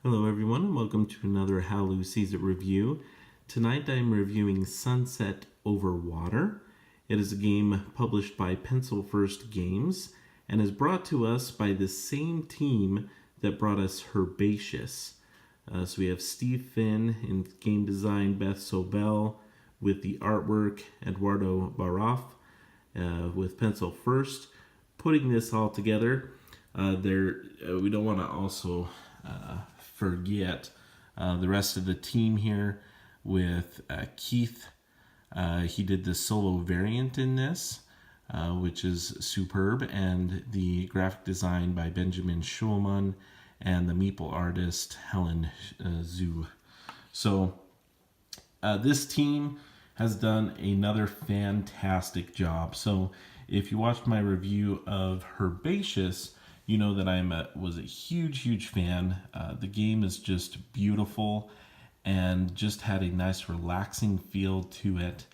Hello everyone and welcome to another Hallelujah Sees It review. Tonight I'm reviewing Sunset Over Water. It is a game published by Pencil First Games and is brought to us by the same team that brought us Herbaceous. So we have Steve Finn in game design, Beth Sobel with the artwork, Eduardo Baroff with Pencil First. Putting this all together, we don't want to also forget the rest of the team here with Keith. He did the solo variant in this, which is superb, and the graphic design by Benjamin Schulman and the meeple artist Helen Zhu. So this team has done another fantastic job. So if you watched my review of Herbaceous, you know that I was a huge fan. The game is just beautiful and just had a nice relaxing feel to it.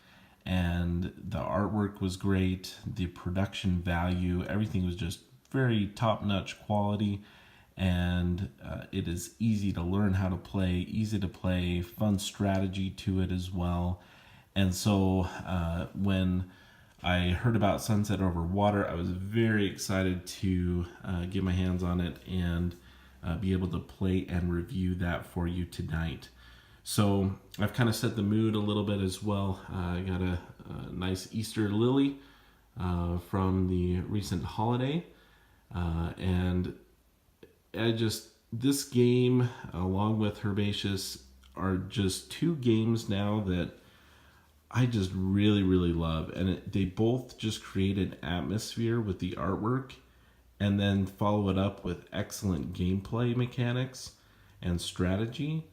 And the artwork was great. The production value, everything was just very top-notch quality. And it is easy to learn how to play, easy to play, fun strategy to it as well. And so when I heard about Sunset Over Water, I was very excited to get my hands on it and be able to play and review that for you tonight. So I've kind of set the mood a little bit as well. I got a nice Easter lily from the recent holiday. And this game, along with Herbaceous, are just two games now that I just really love, and they both just create an atmosphere with the artwork and then follow it up with excellent gameplay mechanics and strategy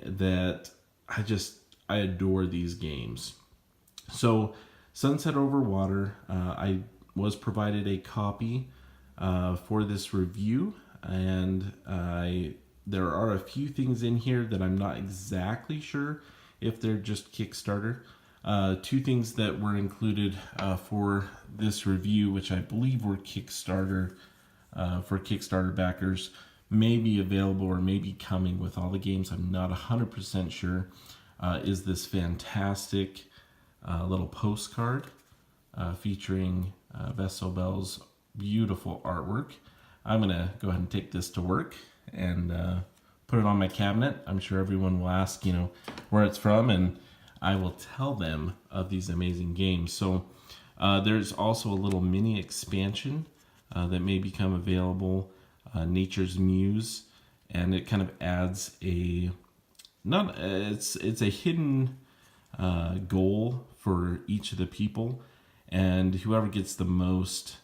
that I adore these games. So Sunset Over Water, I was provided a copy for this review, and there are a few things in here that I'm not exactly sure if they're just Kickstarter. Two things that were included for this review, which I believe were Kickstarter for Kickstarter backers, may be available or may be coming with all the games. I'm not 100% sure. Is this fantastic little postcard featuring Beth Sobel's beautiful artwork. I'm going to go ahead and take this to work and put it on my cabinet. I'm sure everyone will ask, where it's from, and I will tell them of these amazing games. So there's also a little mini expansion that may become available, Nature's Muse, and it kind of adds it's a hidden goal for each of the people, and whoever gets the most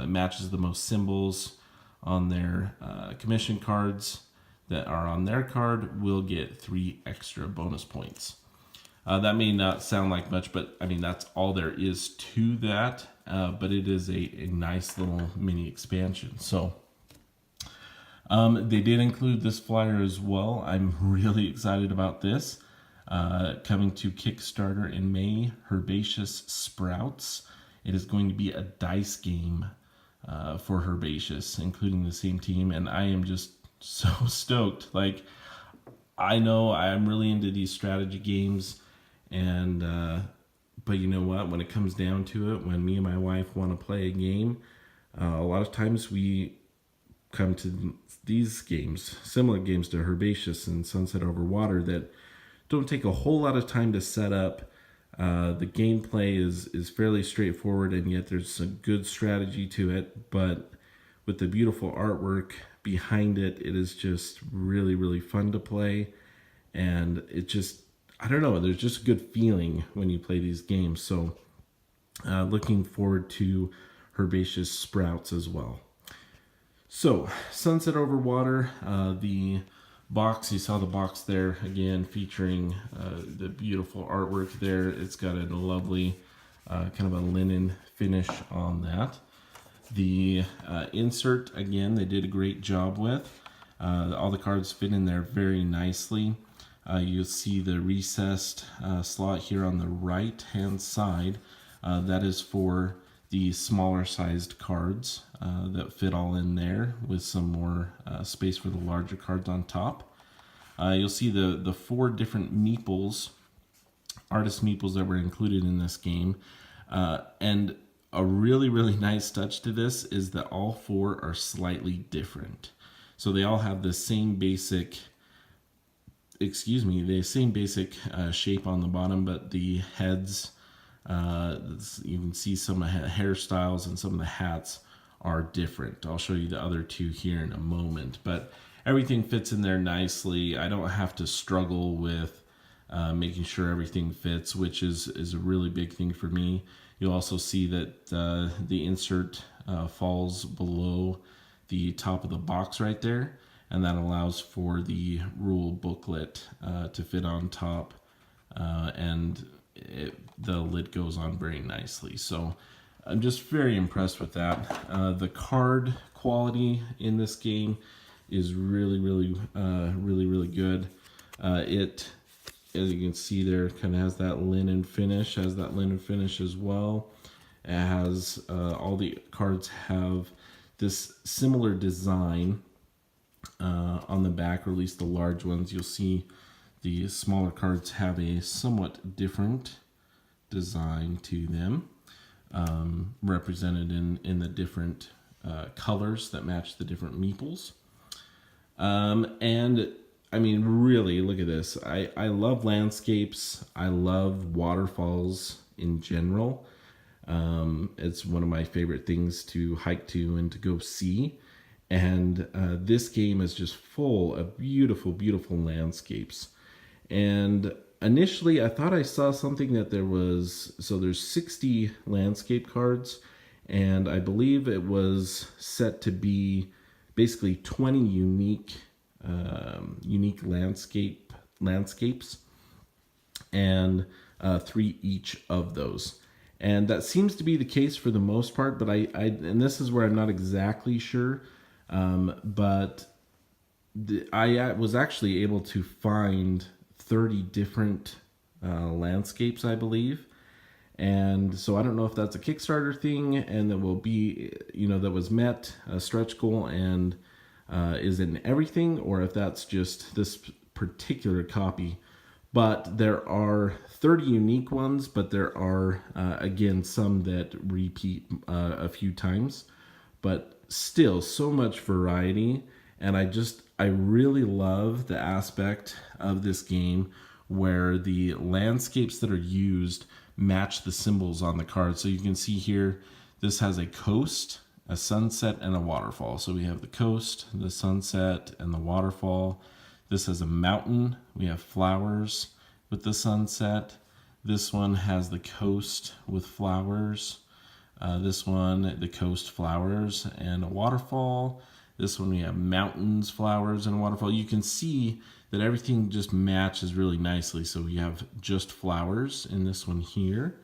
matches the most symbols on their commission cards that are on their card will get 3 extra bonus points. That may not sound like much, but I mean, that's all there is to that. But it is a nice little mini expansion. So they did include this flyer as well. I'm really excited about this. Coming to Kickstarter in May, Herbaceous Sprouts. It is going to be a dice game for Herbaceous, including the same team. And I am just so stoked. Like, I know I'm really into these strategy games. And but you know what, when it comes down to it, when me and my wife want to play a game, a lot of times we come to these games, similar games to Herbaceous and Sunset Over Water, that don't take a whole lot of time to set up. The gameplay is fairly straightforward, and yet there's a good strategy to it, but with the beautiful artwork behind it, it is just really fun to play. And it just, I don't know, there's just a good feeling when you play these games. So looking forward to Herbaceous Sprouts as well. So Sunset Over Water, the box, you saw the box there again featuring the beautiful artwork there. It's got a lovely kind of a linen finish on that. The insert, again, they did a great job with. All the cards fit in there very nicely. You'll see the recessed slot here on the right hand side. That is for the smaller sized cards that fit all in there, with some more space for the larger cards on top. You'll see the 4 different meeples, artist meeples that were included in this game. And a really, really nice touch to this is that all 4 are slightly different. So they all have the same basic, shape on the bottom, but the heads, you can see some of the hairstyles and some of the hats are different. I'll show you the other 2 here in a moment, but everything fits in there nicely. I don't have to struggle with making sure everything fits, which is a really big thing for me. You'll also see that the insert falls below the top of the box right there, and that allows for the rule booklet to fit on top, and the lid goes on very nicely. So I'm just very impressed with that. The card quality in this game is really good. It, as you can see there, kind of has that linen finish, as well. It has all the cards have this similar design on the back, or at least the large ones. You'll see the smaller cards have a somewhat different design to them, represented in the different colors that match the different meeples. And I mean, really, look at this. I love landscapes. I love waterfalls in general. It's one of my favorite things to hike to and to go see. And this game is just full of beautiful, beautiful landscapes. And initially, I thought I saw something that there's 60 landscape cards, and I believe it was set to be basically 20 unique landscapes, and 3 each of those. And that seems to be the case for the most part, but and this is where I'm not exactly sure, but I was actually able to find 30 different landscapes, I believe. And so I don't know if that's a Kickstarter thing, and that will be, that was met, a stretch goal, and is in everything, or if that's just this particular copy. But there are 30 unique ones, but there are, again, some that repeat a few times. But still, so much variety. And I really love the aspect of this game where the landscapes that are used match the symbols on the card. So you can see here, this has a coast, a sunset, and a waterfall. So we have the coast, the sunset, and the waterfall. This has a mountain. We have flowers with the sunset. This one has the coast with flowers. This one, the coast, flowers, and a waterfall. This one we have mountains, flowers, and a waterfall. You can see that everything just matches really nicely. So we have just flowers in this one here,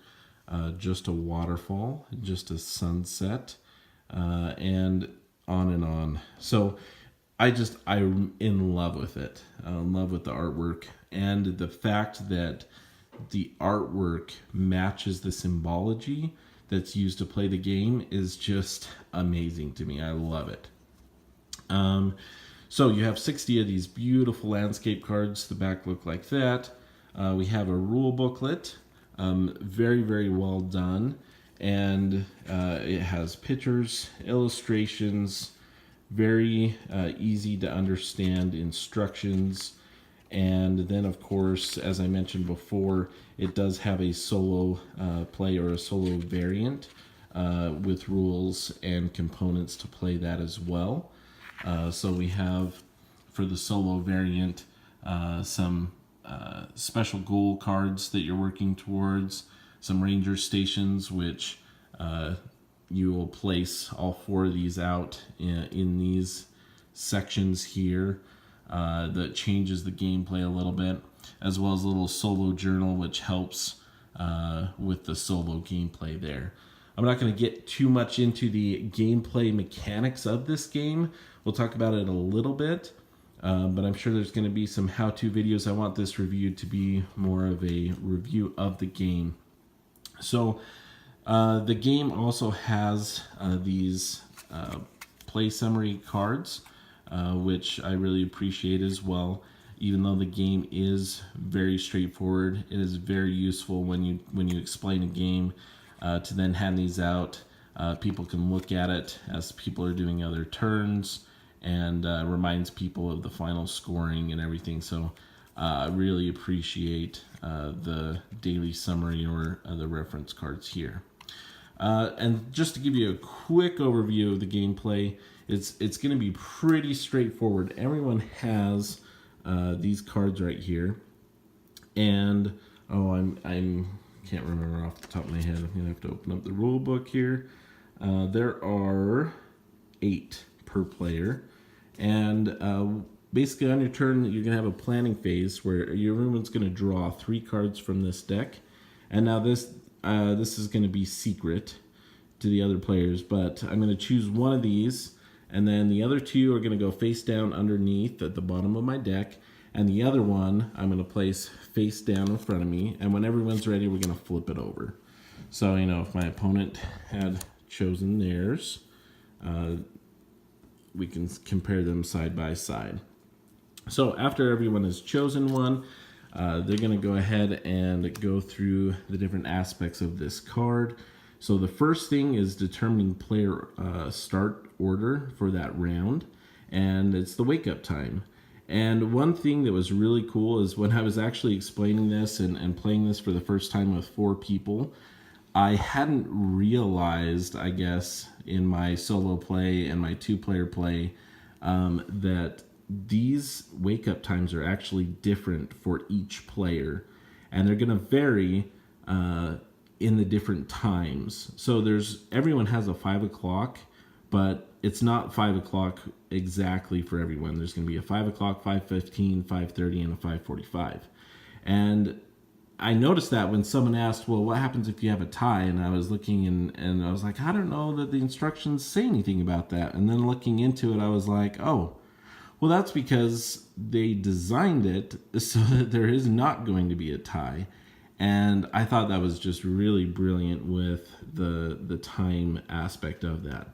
just a waterfall, just a sunset, and on and on. So I'm in love with it. I'm in love with the artwork, and the fact that the artwork matches the symbology that's used to play the game is just amazing to me. I love it. So you have 60 of these beautiful landscape cards. The back look like that. We have a rule booklet, very, very well done. And it has pictures, illustrations, very easy to understand instructions. And then, of course, as I mentioned before, it does have a solo play, or a solo variant with rules and components to play that as well. So we have, for the solo variant, some special goal cards that you're working towards, some ranger stations, which you will place all 4 of these out in these sections here. That changes the gameplay a little bit, as well as a little solo journal, which helps with the solo gameplay there. I'm not going to get too much into the gameplay mechanics of this game. We'll talk about it a little bit, but I'm sure there's going to be some how-to videos. I want this review to be more of a review of the game. So the game also has these play summary cards, which I really appreciate as well. even though the game is very straightforward, it is very useful when you explain a game to then hand these out. People can look at it as people are doing other turns, and reminds people of the final scoring and everything. So I really appreciate the daily summary or the reference cards here. And just to give you a quick overview of the gameplay, it's going to be pretty straightforward. Everyone has these cards right here, and I can't remember off the top of my head. I'm going to have to open up the rule book here. There are 8 per player, and basically on your turn you're going to have a planning phase where everyone's going to draw 3 cards from this deck, and now this is going to be secret to the other players, but I'm going to choose one of these, and then the other 2 are going to go face down underneath at the bottom of my deck, and the other one I'm going to place face down in front of me, and when everyone's ready, we're going to flip it over. So, if my opponent had chosen theirs, we can compare them side by side. So after everyone has chosen one, they're going to go ahead and go through the different aspects of this card. So the first thing is determining player start order for that round, and it's the wake up time. And one thing that was really cool is when I was actually explaining this and playing this for the first time with 4 people, I hadn't realized, I guess, in my solo play and my 2-player play, that these wake-up times are actually different for each player, and they're going to vary in the different times. So everyone has a 5 o'clock, but it's not 5 o'clock exactly for everyone. There's going to be a 5 o'clock, 5:15, 5:30, and a 5:45. And I noticed that when someone asked, well, what happens if you have a tie? And I was looking and I was like, I don't know that the instructions say anything about that. And then looking into it, I was like, oh, well, that's because they designed it so that there is not going to be a tie. And I thought that was just really brilliant with the time aspect of that.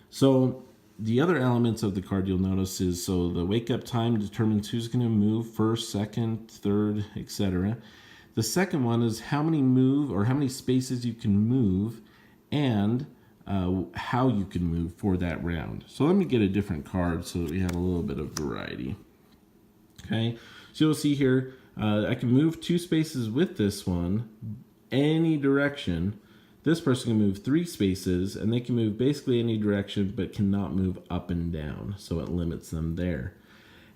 So the other elements of the card you'll notice is, so the wake up time determines who's going to move first, second, third, etc. The second one is how many spaces you can move, and how you can move for that round. So let me get a different card so that we have a little bit of variety. Okay, so you'll see here, I can move 2 spaces with this one, any direction. This person can move 3 spaces, and they can move basically any direction, but cannot move up and down, so it limits them there.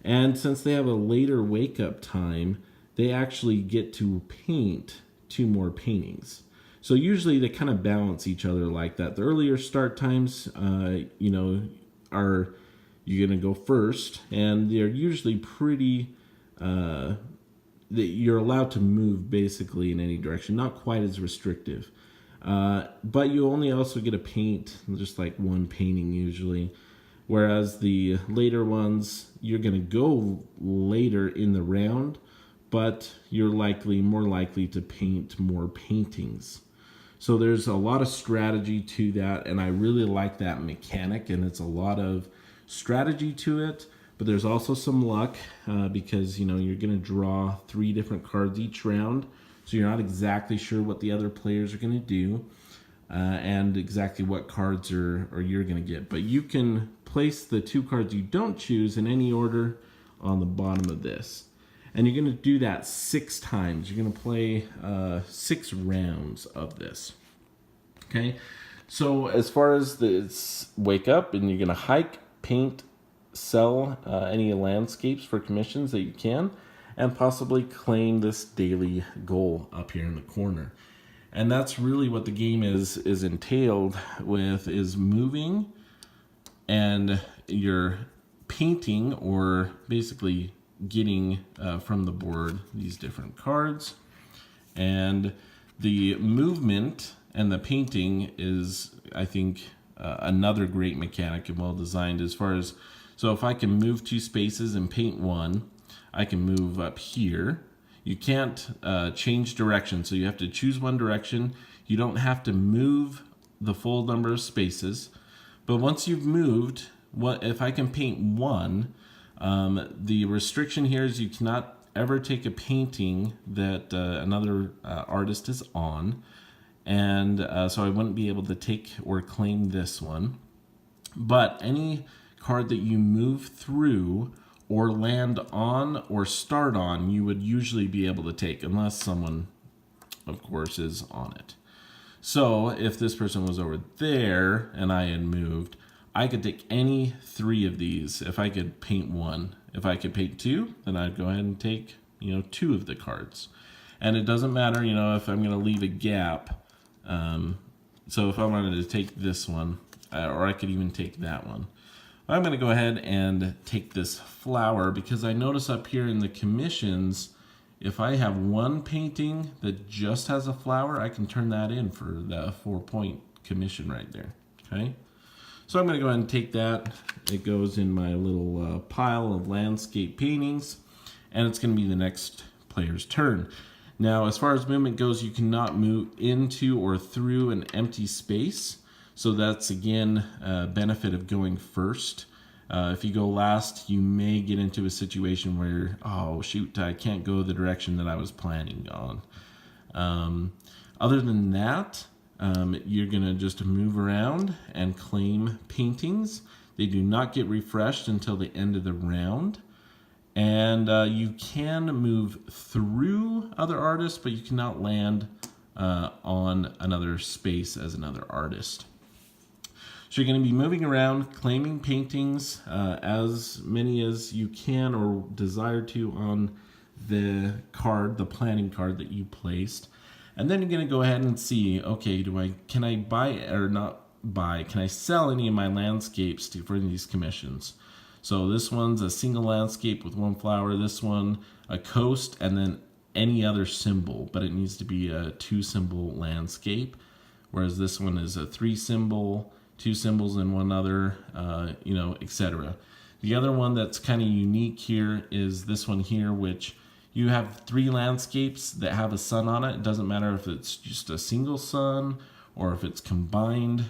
And since they have a later wake-up time, they actually get to paint 2 more paintings. So usually they kind of balance each other like that. The earlier start times, are you're going to go first, and they're usually pretty, you're allowed to move basically in any direction, not quite as restrictive. But you only also get to paint just like 1 painting usually. Whereas the later ones, you're going to go later in the round, but you're more likely to paint more paintings. So there's a lot of strategy to that, and I really like that mechanic, and it's a lot of strategy to it, but there's also some luck because you're going to draw 3 different cards each round, so you're not exactly sure what the other players are going to do and exactly what cards you're going to get. But you can place the 2 cards you don't choose in any order on the bottom of this. And you're going to do that 6 times. You're going to play 6 rounds of this. Okay? So as far as this wake up, and you're going to hike, paint, sell any landscapes for commissions that you can, and possibly claim this daily goal up here in the corner. And that's really what the game is entailed with, is moving, and you're painting, or basically getting from the board these different cards. And the movement and the painting is, I think, another great mechanic and well designed, as far as, so if I can move 2 spaces and paint 1, I can move up here. You can't change direction, so you have to choose one direction. You don't have to move the full number of spaces, but once you've moved, if I can paint 1, The restriction here is you cannot ever take a painting that another artist is on, and so I wouldn't be able to take or claim this one. But any card that you move through or land on or start on, you would usually be able to take, unless someone, of course, is on it. So if this person was over there and I had moved, I could take any 3 of these if I could paint 1. If I could paint 2, then I'd go ahead and take, 2 of the cards. And it doesn't matter, if I'm going to leave a gap. So if I wanted to take this one, or I could even take that one. I'm going to go ahead and take this flower, because I notice up here in the commissions, if I have one painting that just has a flower, I can turn that in for the 4-point commission right there. Okay, so I'm going to go ahead and take that. It goes in my little pile of landscape paintings, and it's going to be the next player's turn. Now, as far as movement goes, you cannot move into or through an empty space. So that's, again, a benefit of going first. If you go last, you may get into a situation where, oh, shoot, I can't go the direction that I was planning on. Other than that, you're going to just move around and claim paintings. They do not get refreshed until the end of the round. And you can move through other artists, but you cannot land on another space as another artist. So you're going to be moving around, claiming paintings, as many as you can or desire to on the card, the planning card that you placed. And then you're going to go ahead and see, okay, can I buy or not buy? Can I sell any of my landscapes for these commissions? So this one's a single landscape with 1 flower. This one, a coast, and then any other symbol, but it needs to be a 2-symbol landscape. Whereas this one is a 3-symbol, 2 symbols and 1 other, etc. The other one that's kind of unique here is this one here, which you have 3 landscapes that have a sun on it. It doesn't matter if it's just a single sun or if it's combined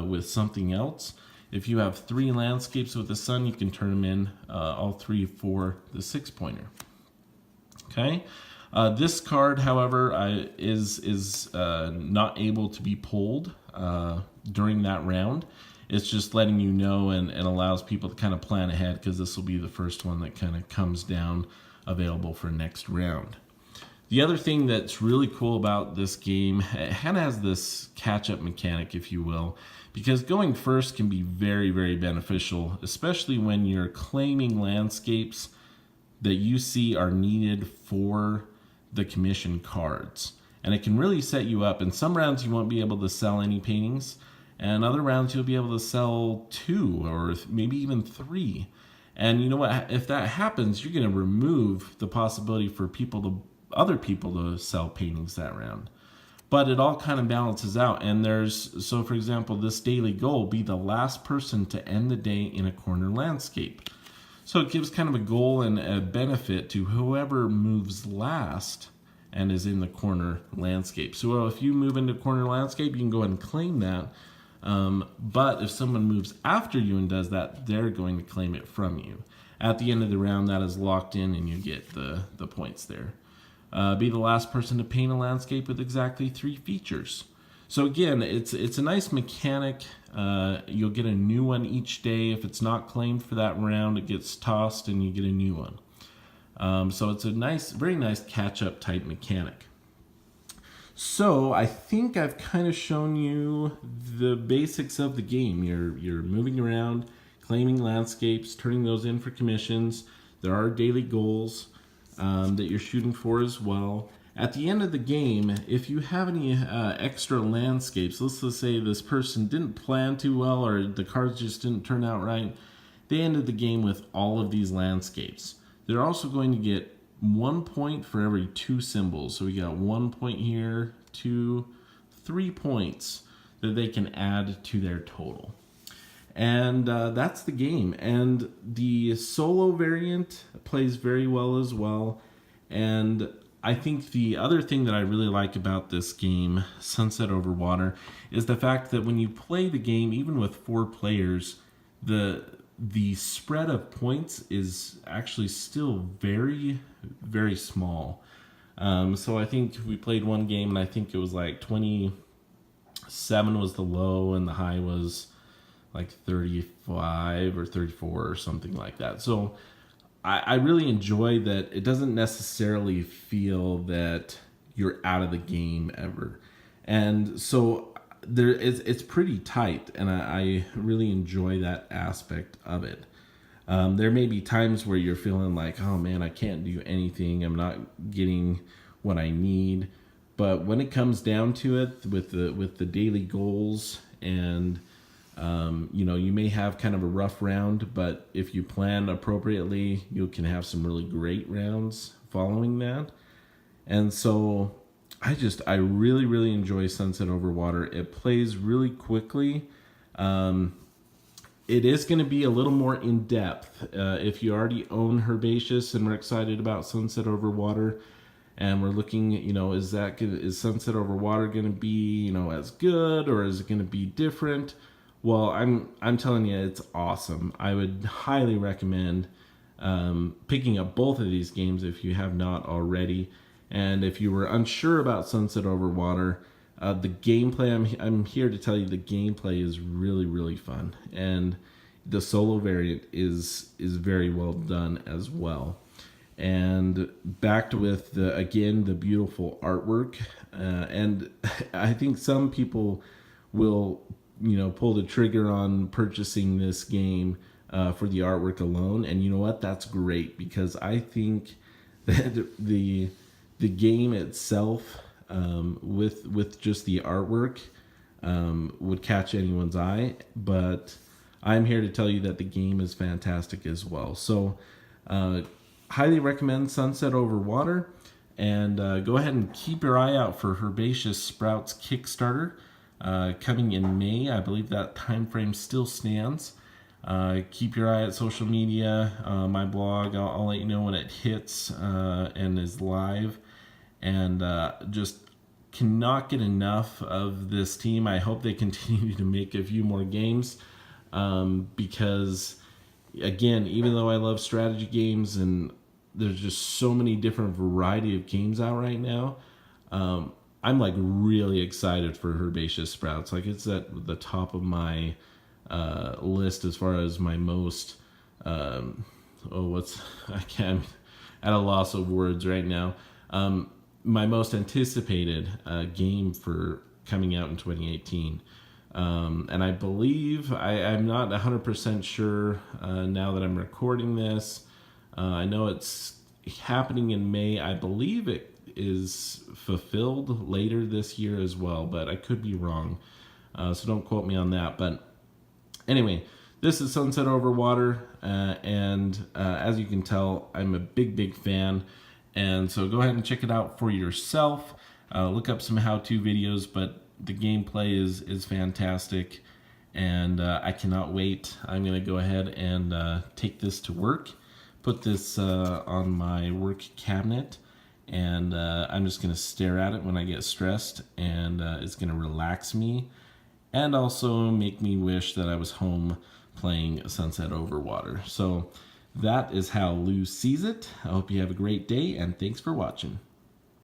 with something else. If you have 3 landscapes with the sun, you can turn them in all 3 for the 6-pointer. Okay. This card, however, is not able to be pulled during that round. It's just letting you know and allows people to kind of plan ahead, because this will be the first one that kind of comes down available for next round. The other thing that's really cool about this game, it kind of has this catch-up mechanic, if you will, because going first can be very, very beneficial, especially when you're claiming landscapes that you see are needed for the commission cards. And it can really set you up. In some rounds you won't be able to sell any paintings, and other rounds you'll be able to sell 2 or maybe even 3. And you know what, if that happens, you're going to remove the possibility for other people to sell paintings that round. But it all kind of balances out. And so for example, this daily goal, be the last person to end the day in a corner landscape. So it gives kind of a goal and a benefit to whoever moves last and is in the corner landscape. So if you move into corner landscape, you can go ahead and claim that. But if someone moves after you and does that, they're going to claim it from you. At the end of the round, that is locked in and you get the points there. Be the last person to paint a landscape with exactly 3 features. So again, it's a nice mechanic. You'll get a new one each day. If it's not claimed for that round, it gets tossed and you get a new one. So it's a very nice catch-up type mechanic. So I think I've kind of shown you the basics of the game. You're moving around, claiming landscapes, turning those in for commissions. There are daily goals that you're shooting for as well. At the end of the game, if you have any extra landscapes, let's just say this person didn't plan too well or the cards just didn't turn out right, they ended the game with all of these landscapes. They're also going to get 1 point for every 2 symbols. So we got 1 point here, 2, 3 points that they can add to their total. And that's the game. And the solo variant plays very well as well. And I think the other thing that I really like about this game, Sunset Over Water, is the fact that when you play the game, even with 4 players, the the spread of points is actually still very, very small. So I think we played one game, and I think it was like 27 was the low, and the high was like 35 or 34 or something like that. So I really enjoy that it doesn't necessarily feel that you're out of the game ever. And so it's pretty tight, and I really enjoy that aspect of it. There may be times where you're feeling like, oh man, I can't do anything. I'm not getting what I need. But when it comes down to it, with the daily goals, and you may have kind of a rough round, but if you plan appropriately, you can have some really great rounds following that. And so I really, really enjoy Sunset Over Water. It plays really quickly. It is going to be a little more in depth. If you already own Herbaceous and we're excited about Sunset Over Water, and we're looking, is Sunset Over Water going to be, as good, or is it going to be different? Well, I'm telling you, it's awesome. I would highly recommend picking up both of these games if you have not already. And if you were unsure about Sunset Over Water, the gameplay, I'm here to tell you, the gameplay is really, really fun, and the solo variant is very well done as well. And backed with the beautiful artwork, and I think some people will pull the trigger on purchasing this game for the artwork alone, and you know what, that's great, because I think that the game itself, with just the artwork, would catch anyone's eye. But I'm here to tell you that the game is fantastic as well. So highly recommend Sunset Over Water, and go ahead and keep your eye out for Herbaceous Sprouts Kickstarter coming in May. I believe that time frame still stands. Keep your eye at social media, my blog. I'll let you know when it hits and is live. And just cannot get enough of this team. I hope they continue to make a few more games, because, again, even though I love strategy games and there's just so many different variety of games out right now, I'm like really excited for Herbaceous Sprouts. Like, it's at the top of my list as far as my most I can't, at a loss of words right now. My most anticipated game for coming out in 2018. And I believe, I'm not 100% sure now that I'm recording this. I know it's happening in May. I believe it is fulfilled later this year as well, but I could be wrong. So don't quote me on that. But anyway, this is Sunset Over Water, and as you can tell, I'm a big, big fan. And so go ahead and check it out for yourself. Look up some how-to videos, but the gameplay is fantastic, and I cannot wait. I'm going to go ahead and take this to work, put this on my work cabinet, and I'm just going to stare at it when I get stressed, and it's going to relax me and also make me wish that I was home playing Sunset Over Water. So that is how Lou sees it. I hope you have a great day, and thanks for watching.